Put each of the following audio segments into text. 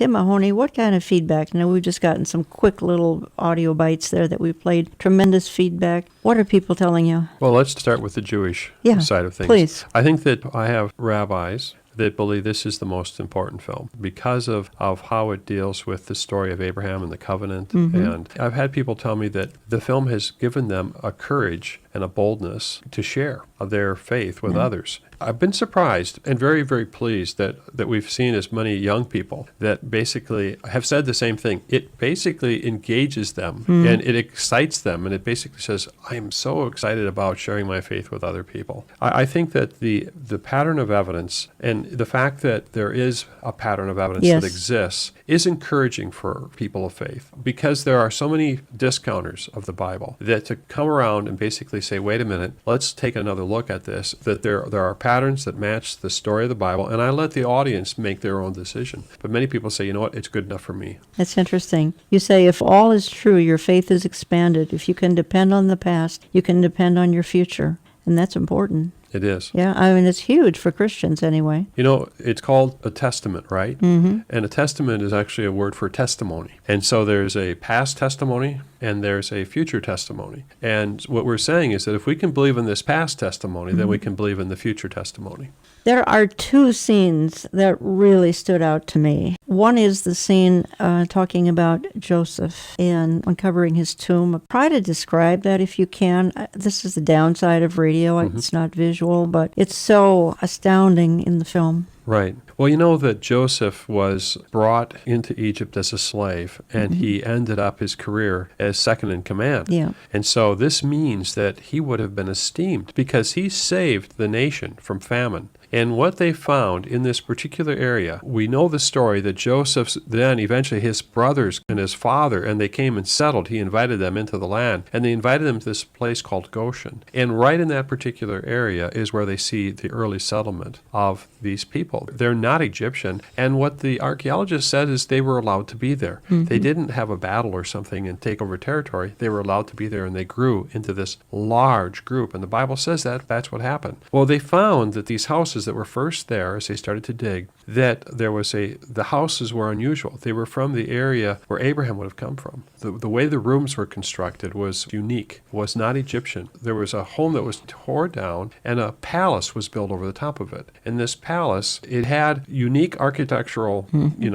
Tim Mahoney, what kind of feedback? Now, we've just gotten some quick little audio bites there that we played. Tremendous feedback. What are people telling you? Well, let's start with the Jewish side of things. Please. I think that I have rabbis that believe this is the most important film because of how it deals with the story of Abraham and the covenant. And I've had people tell me that the film has given them a courage and a boldness to share their faith with others. I've been surprised and very, very pleased that we've seen as many young people that basically have said the same thing. It basically engages them and it excites them, and it basically says, I am so excited about sharing my faith with other people. I think that the pattern of evidence and the fact that there is a pattern of evidence that exists is encouraging for people of faith, because there are so many discounters of the Bible that to come around and basically say, wait a minute, let's take another look at this, that there are patterns that match the story of the Bible, and I let the audience make their own decision. But many people say, you know what, it's good enough for me. That's interesting. You say if all is true, your faith is expanded. If you can depend on the past, you can depend on your future. And that's important. It is. Yeah, I mean, it's huge for Christians anyway. You know, it's called a testament, right? And a testament is actually a word for testimony. And so there's a past testimony and there's a future testimony. And what we're saying is that if we can believe in this past testimony, then we can believe in the future testimony. There are two scenes that really stood out to me. One is the scene talking about Joseph and uncovering his tomb. Try to describe that if you can. This is the downside of radio. It's not visual, but it's so astounding in the film. Right. Well, you know that Joseph was brought into Egypt as a slave, and he ended up his career as second in command. Yeah. And so this means that he would have been esteemed because he saved the nation from famine. And what they found in this particular area, we know the story that Joseph's then eventually his brothers and his father, and they came and settled. He invited them into the land, and they invited them to this place called Goshen. And right in that particular area is where they see the early settlement of these people. They're not Egyptian, and what the archaeologist said is they were allowed to be there. They didn't have a battle or something and take over territory. They were allowed to be there, and they grew into this large group. And the Bible says that that's what happened. Well, they found that these houses that were first there, as they started to dig, that the houses were unusual. They were from the area where Abraham would have come from. The way the rooms were constructed was unique, was not Egyptian. There was a home that was torn down, and a palace was built over the top of it. And this palace, it had unique architectural,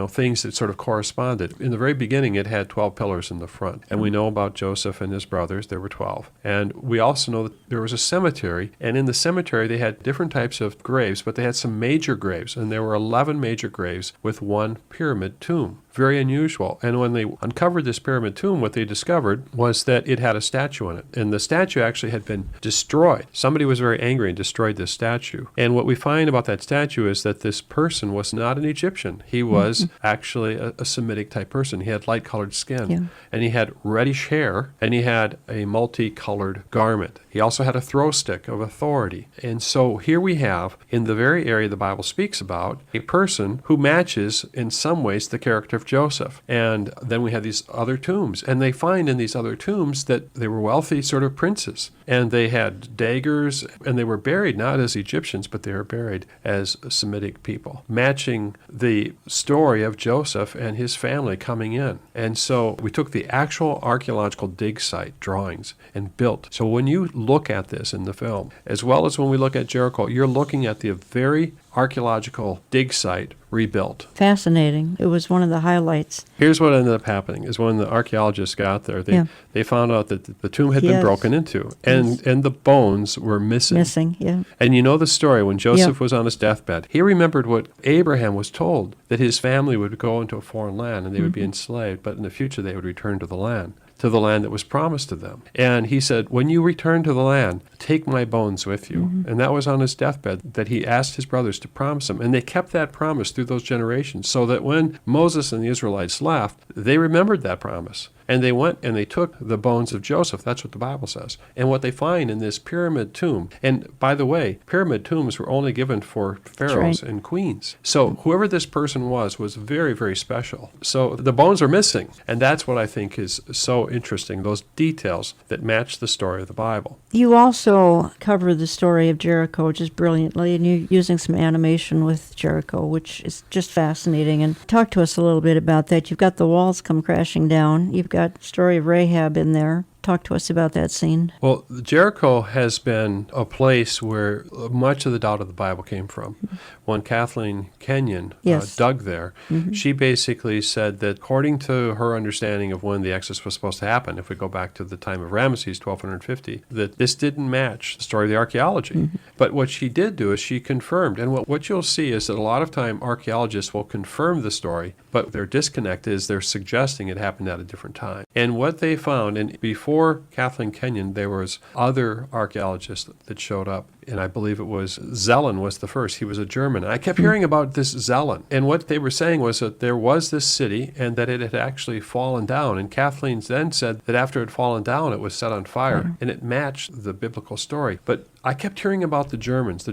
things that sort of corresponded. In the very beginning, it had 12 pillars in the front. And we know about Joseph and his brothers, there were 12. And we also know that there was a cemetery, and in the cemetery, they had different types of graves, but they had some major graves, and there were 11 major graves with one pyramid tomb. Very unusual. And when they uncovered this pyramid tomb, what they discovered was that it had a statue in it. And the statue actually had been destroyed. Somebody was very angry and destroyed this statue. And what we find about that statue is that this person was not an Egyptian. He was actually a Semitic type person. He had light-colored skin. And he had reddish hair, and he had a multicolored garment. He also had a throw stick of authority. And so here we have, in the very area the Bible speaks about, a person who matches, in some ways, the character of Joseph. And then we have these other tombs. And they find in these other tombs that they were wealthy sort of princes. And they had daggers, and they were buried not as Egyptians, but they were buried as Semitic people, matching the story of Joseph and his family coming in. And so we took the actual archaeological dig site drawings and built. So when you look at this in the film, as well as when we look at Jericho, you're looking at the very archaeological dig site rebuilt. Fascinating. It was one of the highlights. Here's what ended up happening is when the archaeologists got there, they found out that the tomb had been broken into, and the bones were missing. And you know the story, when Joseph was on his deathbed, he remembered what Abraham was told, that his family would go into a foreign land and they would be enslaved, but in the future they would return to the land that was promised to them. And he said, when you return to the land, take my bones with you. And that was on his deathbed that he asked his brothers to promise him. And they kept that promise through those generations, so that when Moses and the Israelites left, they remembered that promise. And they went and they took the bones of Joseph. That's what the Bible says. And what they find in this pyramid tomb, and by the way, pyramid tombs were only given for pharaohs and queens. So whoever this person was very, very special. So the bones are missing. And that's what I think is so interesting, those details that match the story of the Bible. You also cover the story of Jericho just brilliantly, and you're using some animation with Jericho, which is just fascinating. And talk to us a little bit about that. You've got the walls come crashing down. You've got the story of Rahab in there. Talk to us about that scene. Well, Jericho has been a place where much of the doubt of the Bible came from. When Kathleen Kenyon dug there, she basically said that according to her understanding of when the Exodus was supposed to happen, if we go back to the time of Ramesses, 1250, that this didn't match the story of the archaeology. But what she did do is she confirmed. And what you'll see is that a lot of time archaeologists will confirm the story, but their disconnect is they're suggesting it happened at a different time. And what they found, and before Kathleen Kenyon, there was other archaeologists that showed up, and I believe it was Zelen was the first. He was a German. I kept hearing about this Zelen, and what they were saying was that there was this city and that it had actually fallen down, and Kathleen then said that after it had fallen down, it was set on fire, and it matched the biblical story. But I kept hearing about the Germans.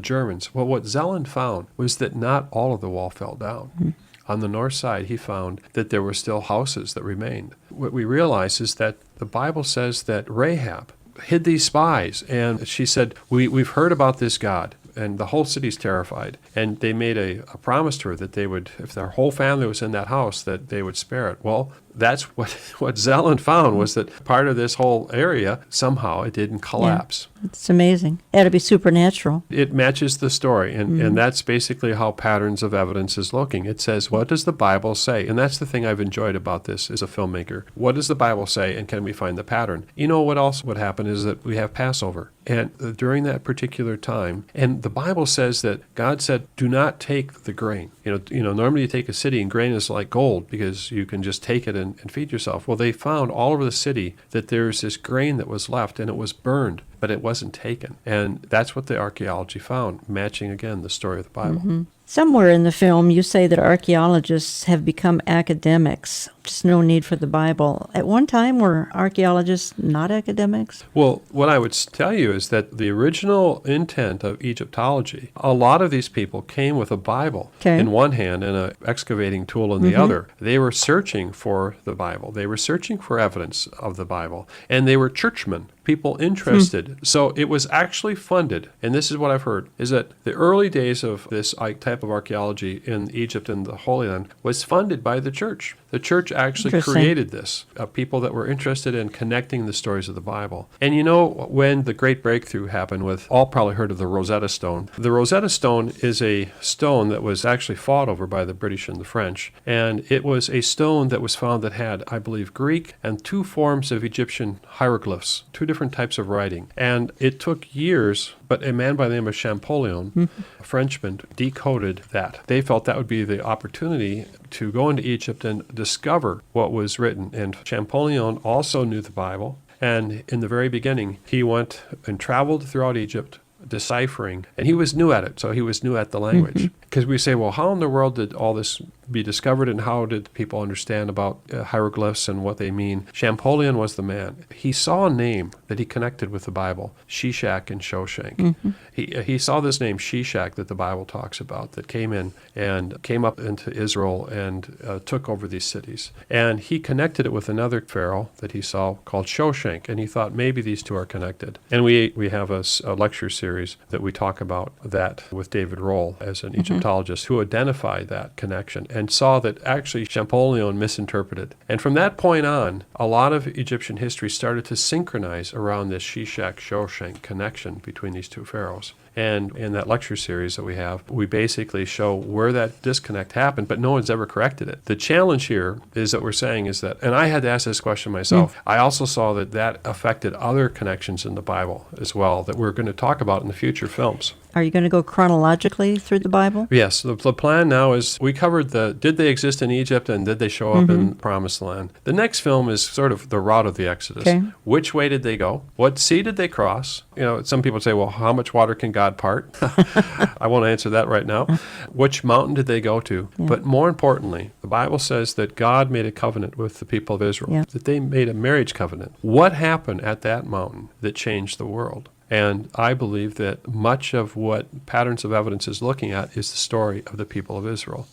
Well, what Zelen found was that not all of the wall fell down. On the north side, he found that there were still houses that remained. What we realize is that the Bible says that Rahab hid these spies, and she said, we've heard about this God, and the whole city's terrified. And they made a promise to her that they would, if their whole family was in that house, that they would spare it. Well, that's what Zelen found, was that part of this whole area, somehow it didn't collapse. Yeah, it's amazing. It had to be supernatural. It matches the story, and that's basically how Patterns of Evidence is looking. It says, what does the Bible say? And that's the thing I've enjoyed about this as a filmmaker. What does the Bible say, and can we find the pattern? You know what else would happen is that we have Passover. And during that particular time, and the Bible says that God said, do not take the grain. You know, normally you take a city and grain is like gold because you can just take it and feed yourself. Well, they found all over the city that there's this grain that was left and it was burned, but it wasn't taken. And that's what the archaeology found, matching again the story of the Bible. Somewhere in the film, you say that archaeologists have become academics. Just no need for the Bible. At one time, were archaeologists not academics? Well, what I would tell you is that the original intent of Egyptology, a lot of these people came with a Bible in one hand and an excavating tool in the other. They were searching for the Bible. They were searching for evidence of the Bible. And they were churchmen, people interested. So it was actually funded, and this is what I've heard, is that the early days of this type of archaeology in Egypt and the Holy Land was funded by the church. The church actually created this, people that were interested in connecting the stories of the Bible. And you know, when the great breakthrough happened with, all probably heard of the Rosetta Stone. The Rosetta Stone is a stone that was actually fought over by the British and the French. And it was a stone that was found that had, I believe, Greek and two forms of Egyptian hieroglyphs, two different types of writing. And it took years, but a man by the name of Champollion, a Frenchman, decoded that. They felt that would be the opportunity to go into Egypt and discover what was written. And Champollion also knew the Bible. And in the very beginning, he went and traveled throughout Egypt, deciphering, and he was new at it, so he was new at the language. Because we say, well, how in the world did all this be discovered, and how did people understand about hieroglyphs and what they mean? Champollion was the man. He saw a name that he connected with the Bible, Shishak and Shoshank. He saw this name, Shishak, that the Bible talks about, that came in and came up into Israel and took over these cities. And he connected it with another pharaoh that he saw called Shoshank, and he thought maybe these two are connected. And we have a lecture series that we talk about that with David Roll as an Egyptologist who identified that connection and saw that actually Champollion misinterpreted. And from that point on, a lot of Egyptian history started to synchronize around this Shishak-Shoshank connection between these two pharaohs. And in that lecture series that we have, we basically show where that disconnect happened, but no one's ever corrected it. The challenge here is that we're saying is that, and I had to ask this question myself, I also saw that affected other connections in the Bible as well that we're going to talk about in the future films. Are you going to go chronologically through the Bible? Yes. The plan now is we covered did they exist in Egypt and did they show up in the Promised Land? The next film is sort of the route of the Exodus. Which way did they go? What sea did they cross? You know, some people say, well, how much water can God God part? I won't answer that right now. Which mountain did they go to? Yeah. But more importantly, the Bible says that God made a covenant with the people of Israel, Yeah. that they made a marriage covenant. What happened at that mountain that changed the world? And I believe that much of what Patterns of Evidence is looking at is the story of the people of Israel.